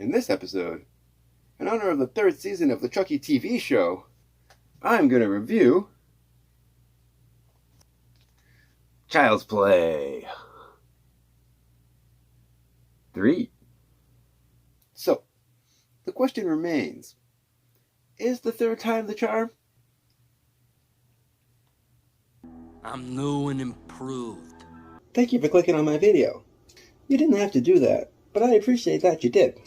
In this episode, in honor of the third season of the Chucky TV show, I'm going to review Child's Play 3. So, the question remains, is the third time the charm? I'm new and improved. Thank you for clicking on my video. You didn't have to do that, but I appreciate that you did.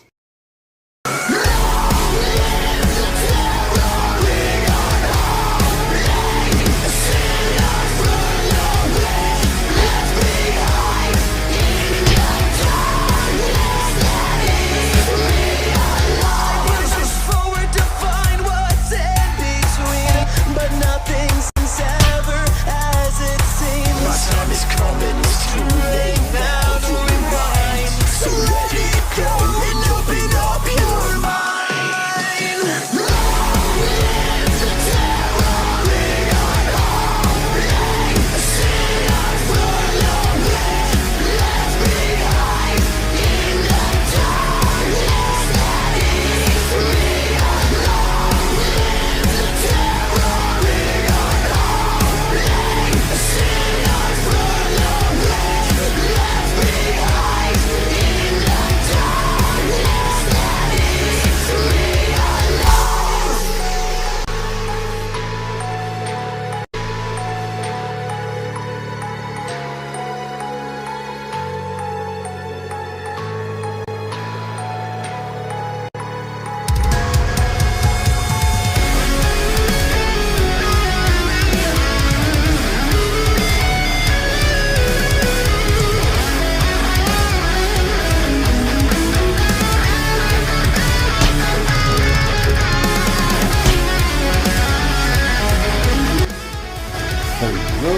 Hello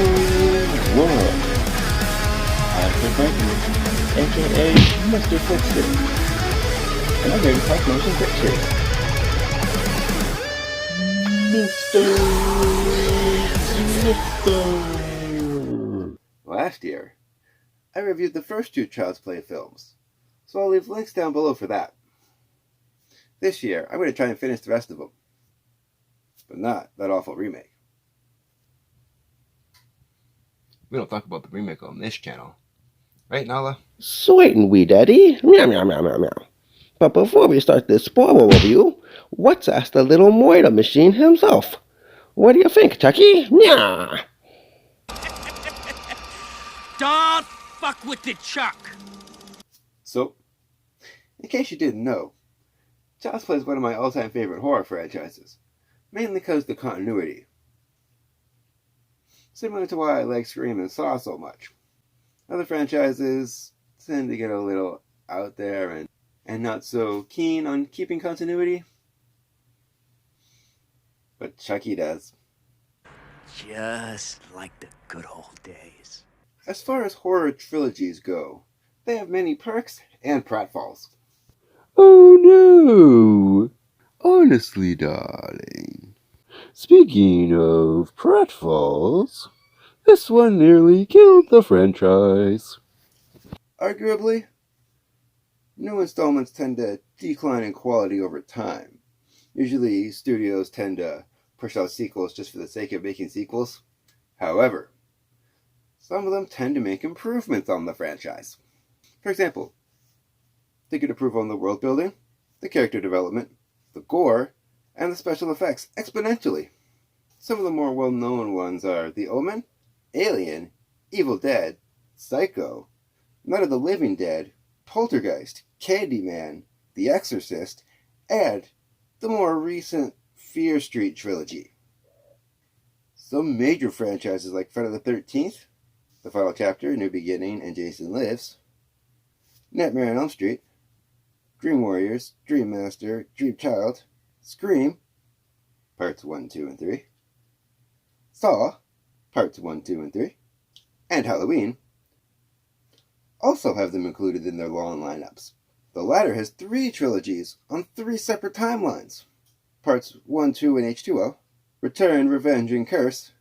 world, I'm Presto, aka Mr. FLIXTER, and I'm here to talk motion pictures. Mr. Last year, I reviewed the first two Child's Play films, so I'll leave links down below for that. This year, I'm going to try and finish the rest of them, but not that awful remake. We don't talk about the remake on this channel. Right, Nala? Sweetin' wee daddy. Meow, meow, meow, meow, meow. But before we start this spoiler review, let's ask the little murder machine himself. What do you think, Chucky? Meow. Don't fuck with the Chuck. So, in case you didn't know, Child's Play is one of my all-time favorite horror franchises, mainly because of the continuity. Similar to why I like Scream and Saw so much. Other franchises tend to get a little out there and not so keen on keeping continuity. But Chucky does. Just like the good old days. As far as horror trilogies go, they have many perks and pratfalls. Oh no! Honestly, darling. Speaking of pratfalls, this one nearly killed the franchise. Arguably, new installments tend to decline in quality over time. Usually, studios tend to push out sequels just for the sake of making sequels. However, some of them tend to make improvements on the franchise. For example, they could improve on the world building, the character development, the gore, and the special effects exponentially. Some of the more well-known ones are The Omen, Alien, Evil Dead, Psycho, Night of the Living Dead, Poltergeist, Candyman, The Exorcist, and the more recent Fear Street trilogy. Some major franchises like Friday the 13th, The Final Chapter, New Beginning, and Jason Lives, Nightmare on Elm Street, Dream Warriors, Dream Master, Dream Child, Scream, Parts 1, 2, and 3, Saw, Parts 1, 2, and 3, and Halloween, also have them included in their long lineups. The latter has 3 trilogies on 3 separate timelines. Parts 1, 2, and H2O, Return, Revenge, and Curse,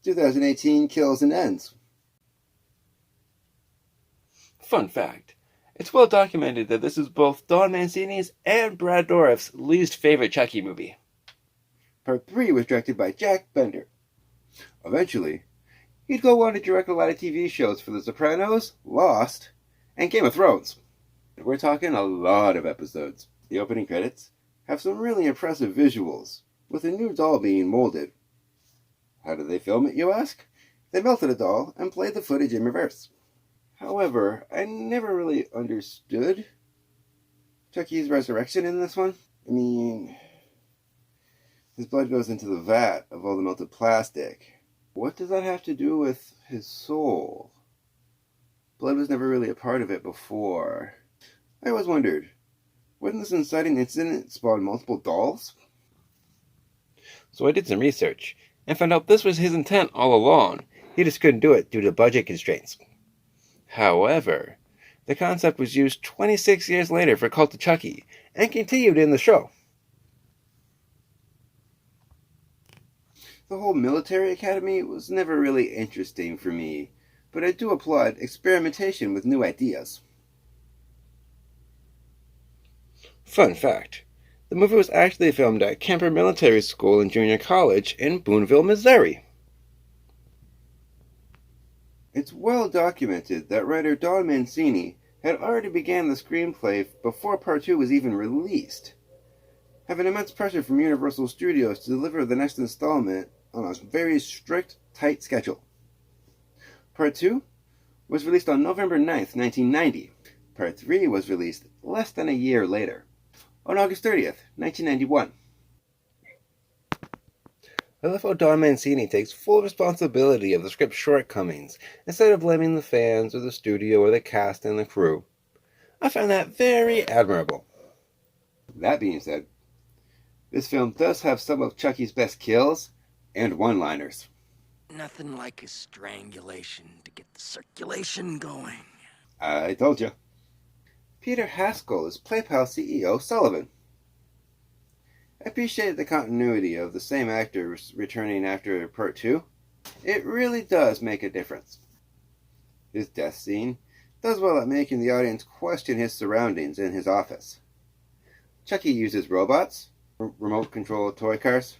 2018 Kills and Ends. Fun fact, It's well documented that this is both Don Mancini's and Brad Dourif's least favorite Chucky movie. Part 3 was directed by Jack Bender. Eventually, he'd go on to direct a lot of TV shows for The Sopranos, Lost, and Game of Thrones. We're talking a lot of episodes. The opening credits have some really impressive visuals, with a new doll being molded. How did they film it, you ask? They melted a doll and played the footage in reverse. However, I never really understood Chucky's resurrection in this one. I mean, his blood goes into the vat of all the melted plastic. What does that have to do with his soul? Blood was never really a part of it before. I always wondered, wouldn't this inciting incident spawn multiple dolls? So I did some research and found out this was his intent all along. He just couldn't do it due to budget constraints. However, the concept was used 26 years later for Cult of Chucky and continued in the show. The whole military academy was never really interesting for me, but I do applaud experimentation with new ideas. Fun fact, the movie was actually filmed at Kemper Military School and Junior College in Boonville, Missouri. It's well documented that writer Don Mancini had already began the screenplay before Part 2 was even released, having immense pressure from Universal Studios to deliver the next installment on a very strict, tight schedule. Part 2 was released on November 9th, 1990. Part 3 was released less than a year later, on August 30th, 1991. I love how Don Mancini takes full responsibility of the script's shortcomings, instead of blaming the fans or the studio or the cast and the crew. I find that very admirable. That being said, this film does have some of Chucky's best kills and one-liners. Nothing like a strangulation to get the circulation going. I told you. Peter Haskell is PlayPal CEO Sullivan. I appreciate the continuity of the same actors returning after Part 2. It really does make a difference. His death scene does well at making the audience question his surroundings in his office. Chucky uses robots, remote-controlled toy cars,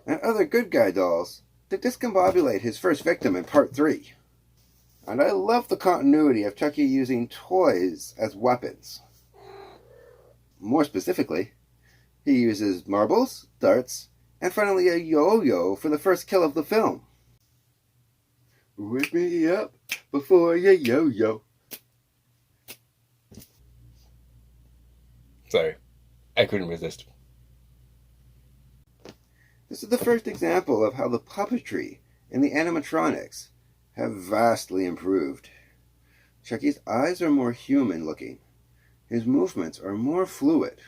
and other good guy dolls to discombobulate his first victim in Part 3. And I love the continuity of Chucky using toys as weapons. More specifically, he uses marbles, darts, and finally a yo-yo for the first kill of the film. Wake me up before you yo-yo. Sorry, I couldn't resist. This is the first example of how the puppetry and the animatronics have vastly improved. Chucky's eyes are more human-looking. His movements are more fluid.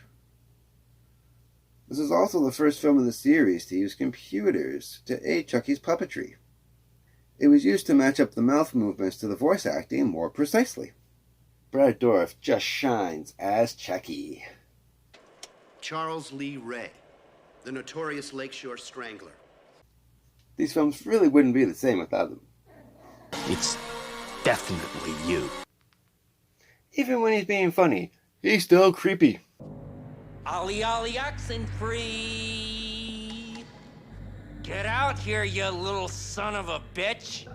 This is also the first film in the series to use computers to aid Chucky's puppetry. It was used to match up the mouth movements to the voice acting more precisely. Brad Dourif just shines as Chucky. Charles Lee Ray, the notorious Lakeshore Strangler. These films really wouldn't be the same without them. It's definitely you. Even when he's being funny, he's still creepy. Ollie Ollie oxen free. Get out here, you little son of a bitch.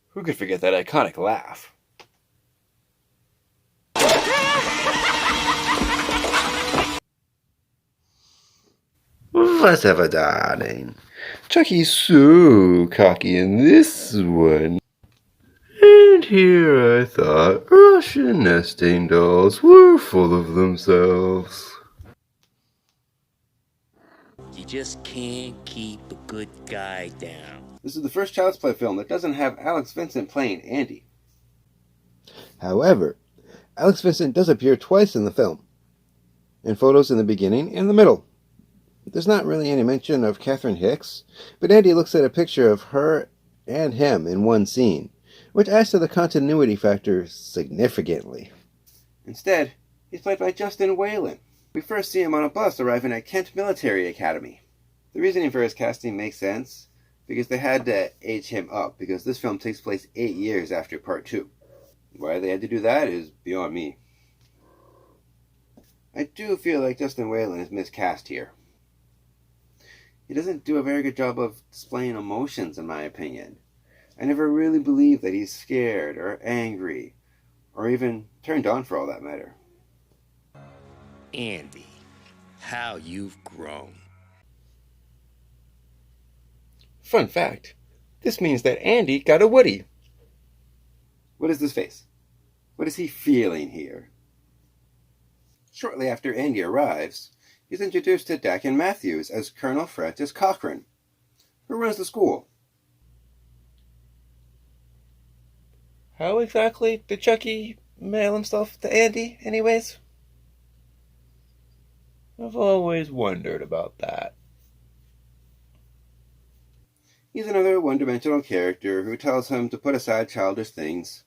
Who could forget that iconic laugh? Whatever, darling. Chucky's so cocky in this one. And here I thought Russian nesting dolls were full of themselves. You just can't keep a good guy down. This is the first Child's Play film that doesn't have Alex Vincent playing Andy. However, Alex Vincent does appear twice in the film, in photos in the beginning and the middle. There's not really any mention of Catherine Hicks, but Andy looks at a picture of her and him in one scene, which adds to the continuity factor significantly. Instead, he's played by Justin Whalen. We first see him on a bus arriving at Kent Military Academy. The reasoning for his casting makes sense, because they had to age him up, because this film takes place 8 years after part 2. Why they had to do that is beyond me. I do feel like Justin Whalen is miscast here. He doesn't do a very good job of displaying emotions, in my opinion. I never really believe that he's scared or angry, or even turned on for all that matter. Andy, how you've grown. Fun fact, this means that Andy got a Woody. What is this face? What is he feeling here? Shortly after Andy arrives, he's introduced to Dakin Matthews as Colonel Francis Cochran, who runs the school. How exactly did Chucky mail himself to Andy, anyways? I've always wondered about that. He's another one-dimensional character who tells him to put aside childish things.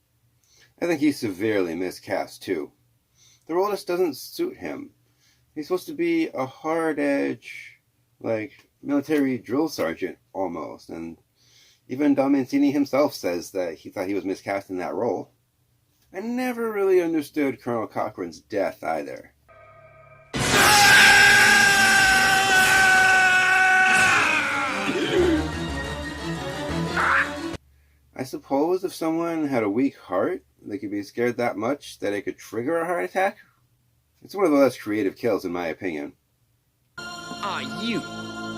I think he's severely miscast, too. The role just doesn't suit him. He's supposed to be a hard-edge, military drill sergeant, almost, and even Don Mancini himself says that he thought he was miscast in that role. I never really understood Colonel Cochran's death, either. I suppose if someone had a weak heart, they could be scared that much that it could trigger a heart attack. It's one of the less creative kills, in my opinion. Aw, you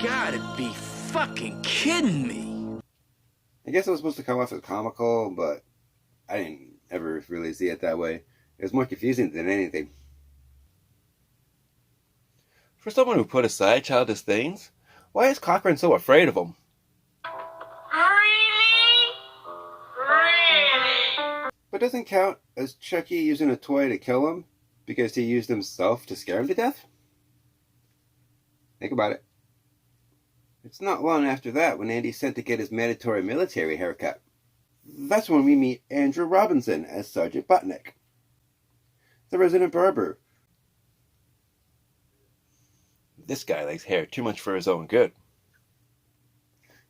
gotta be fucking kidding me. I guess it was supposed to come off as comical, but I didn't ever really see it that way. It was more confusing than anything. For someone who put aside childish things, why is Cochran so afraid of him? But doesn't count as Chucky using a toy to kill him because he used himself to scare him to death? Think about it. It's not long after that when Andy's sent to get his mandatory military haircut. That's when we meet Andrew Robinson as Sergeant Butnick, the resident barber. This guy likes hair too much for his own good.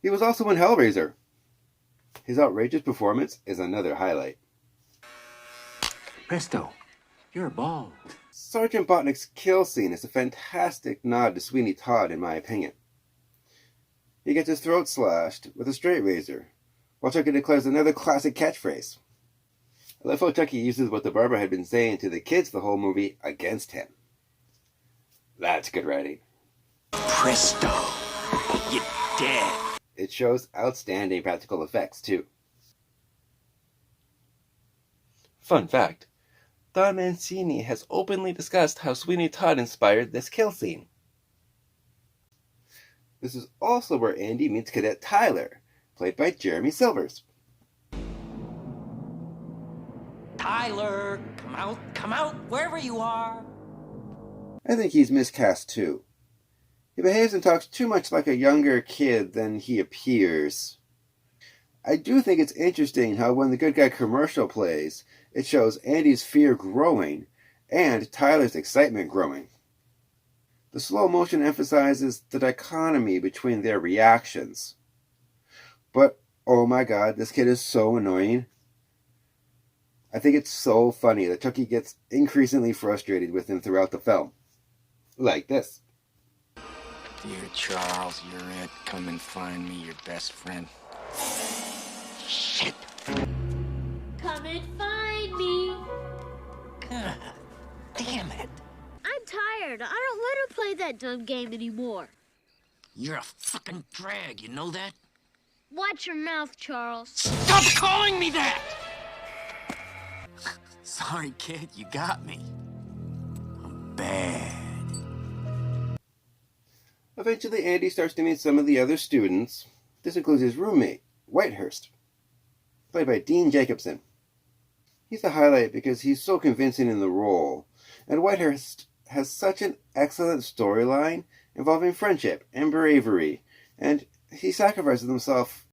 He was also in Hellraiser. His outrageous performance is another highlight. Presto, you're bald. Sergeant Botnick's kill scene is a fantastic nod to Sweeney Todd, in my opinion. He gets his throat slashed with a straight razor, while Chucky declares another classic catchphrase. I love how Chucky uses what the barber had been saying to the kids the whole movie against him. That's good writing. Presto, you're dead. It shows outstanding practical effects, too. Fun fact, Don Mancini has openly discussed how Sweeney Todd inspired this kill scene. This is also where Andy meets Cadet Tyler, played by Jeremy Silvers. Tyler, come out, wherever you are. I think he's miscast, too. He behaves and talks too much like a younger kid than he appears. I do think it's interesting how when the Good Guy commercial plays, it shows Andy's fear growing and Tyler's excitement growing. The slow motion emphasizes the dichotomy between their reactions. But, oh my god, this kid is so annoying. I think it's so funny that Chucky gets increasingly frustrated with him throughout the film. Like this. Dear Charles, you're it. Come and find me, your best friend. Shit. Come and find me. God damn it. I'm tired. I don't want to play that dumb game anymore. You're a fucking drag, you know that? Watch your mouth, Charles. Stop calling me that! Sorry, kid, you got me. I'm bad. Eventually, Andy starts to meet some of the other students. This includes his roommate, Whitehurst, played by Dean Jacobson. He's the highlight because he's so convincing in the role, and Whitehurst has such an excellent storyline involving friendship and bravery, and he sacrifices himself.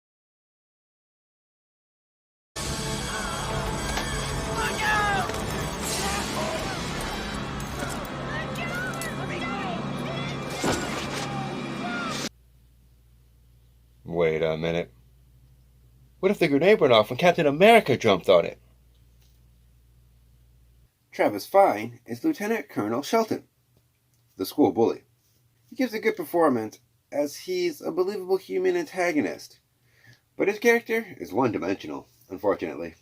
Wait a minute. What if the grenade went off when Captain America jumped on it? Travis Fine is Lieutenant Colonel Shelton, the school bully. He gives a good performance as he's a believable human antagonist, but his character is one-dimensional, unfortunately.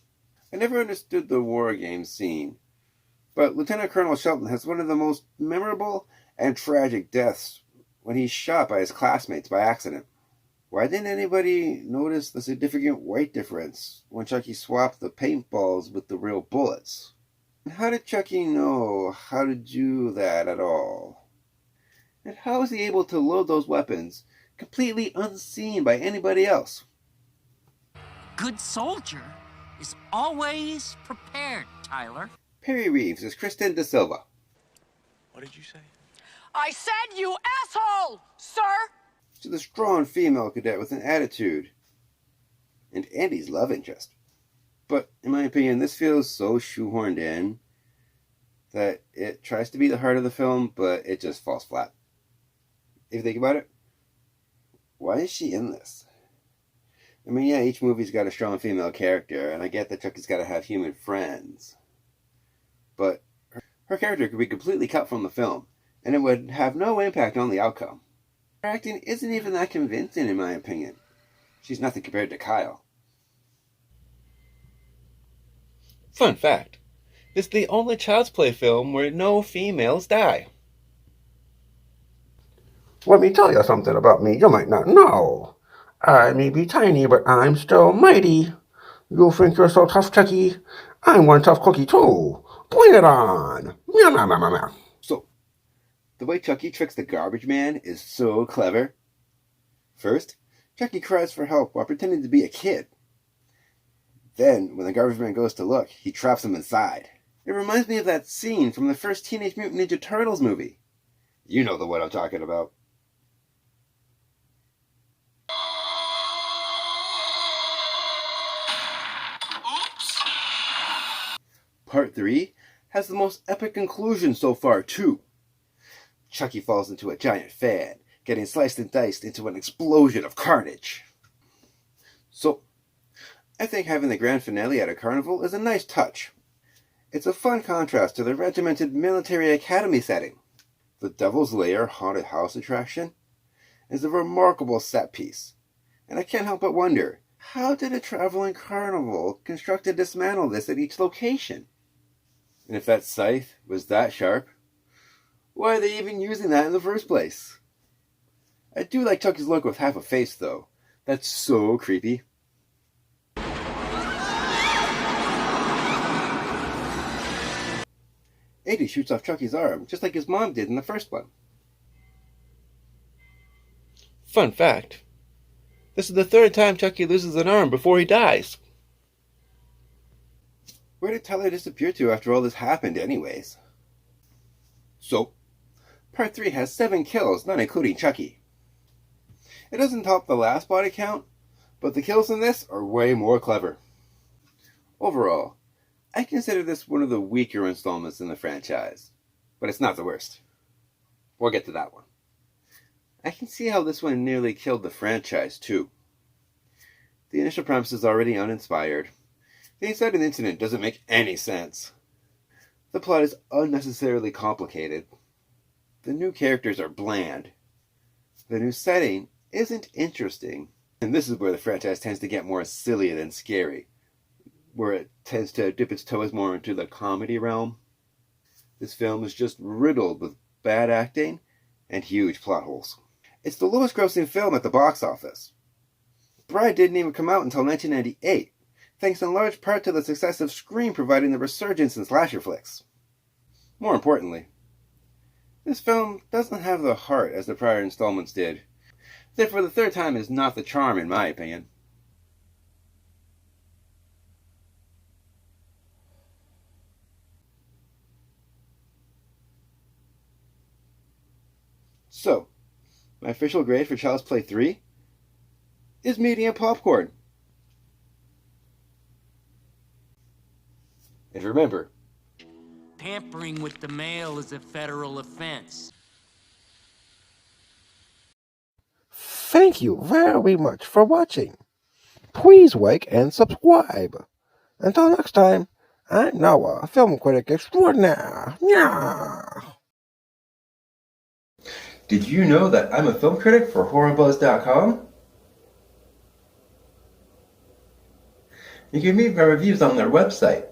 I never understood the war games scene, but Lieutenant Colonel Shelton has one of the most memorable and tragic deaths when he's shot by his classmates by accident. Why didn't anybody notice the significant weight difference when Chucky swapped the paintballs with the real bullets? And how did Chucky know how to do that at all? And how was he able to load those weapons completely unseen by anybody else? Good soldier is always prepared, Tyler. Perry Reeves is Kristen De Silva. What did you say? I said you asshole, sir! She's a strong female cadet with an attitude, and Andy's love interest. But in my opinion, this feels so shoehorned in that it tries to be the heart of the film, but it just falls flat. If you think about it, why is she in this? I mean, yeah, each movie's got a strong female character, and I get that Chucky's got to have human friends. But her character could be completely cut from the film, and it would have no impact on the outcome. Her acting isn't even that convincing, in my opinion. She's nothing compared to Kyle. Fun fact. This is the only Child's Play film where no females die. Let me tell you something about me you might not know. I may be tiny, but I'm still mighty. You think you're so tough, Chucky? I'm one tough cookie, too. Bring it on! Meow, meow, meow, meow, meow. So, the way Chucky tricks the garbage man is so clever. First, Chucky cries for help while pretending to be a kid. Then, when the garbage man goes to look, he traps him inside. It reminds me of that scene from the first Teenage Mutant Ninja Turtles movie. You know the one I'm talking about. Part 3 has the most epic conclusion so far, too. Chucky falls into a giant fan, getting sliced and diced into an explosion of carnage. So, I think having the grand finale at a carnival is a nice touch. It's a fun contrast to the regimented military academy setting. The Devil's Lair haunted house attraction is a remarkable set piece, and I can't help but wonder, how did a traveling carnival construct and dismantle this at each location? And if that scythe was that sharp, why are they even using that in the first place? I do like Chucky's look with half a face, though. That's so creepy. Eddie shoots off Chucky's arm, just like his mom did in the first one. Fun fact. This is the third time Chucky loses an arm before he dies. Where did Tyler disappear to after all this happened anyways? So, Part 3 has 7 kills, not including Chucky. It doesn't top the last body count, but the kills in this are way more clever. Overall, I consider this one of the weaker installments in the franchise, but it's not the worst. We'll get to that one. I can see how this one nearly killed the franchise, too. The initial premise is already uninspired. The inciting incident doesn't make any sense. The plot is unnecessarily complicated. The new characters are bland. The new setting isn't interesting. And this is where the franchise tends to get more silly than scary, where it tends to dip its toes more into the comedy realm. This film is just riddled with bad acting and huge plot holes. It's the lowest grossing film at the box office. Bride didn't even come out until 1998, thanks in large part to the success of Scream providing the resurgence in slasher flicks. More importantly, this film doesn't have the heart as the prior installments did. Therefore, the third time is not the charm in my opinion. So, my official grade for Child's Play 3 is medium popcorn. And remember, Tampering with the mail is a federal offense. thank you very much for watching. Please like and subscribe. Until next time, I'm Noah, film critic extraordinaire. Yeah. Did you know that I'm a film critic for HorrorBuzz.com? You can read my reviews on their website,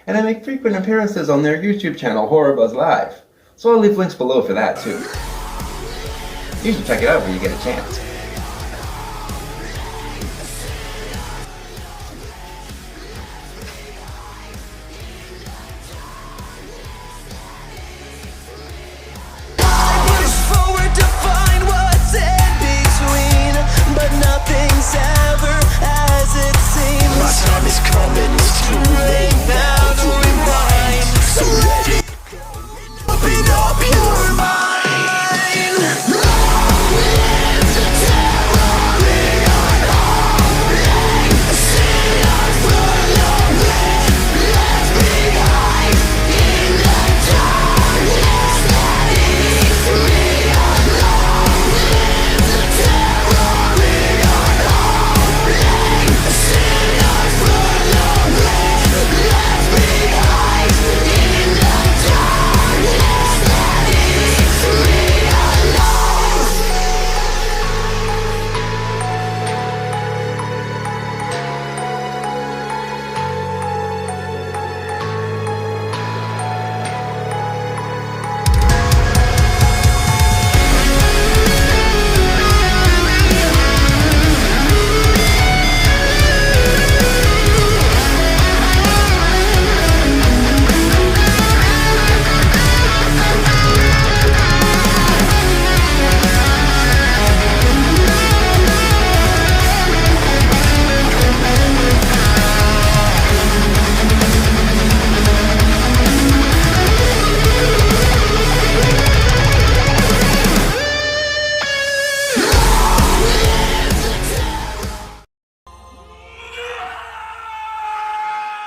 and I make frequent appearances on their YouTube channel, HorrorBuzz Live, so I'll leave links below for that too. You should check it out when you get a chance. Nothing's ever as it seems. My time is coming, it's too late.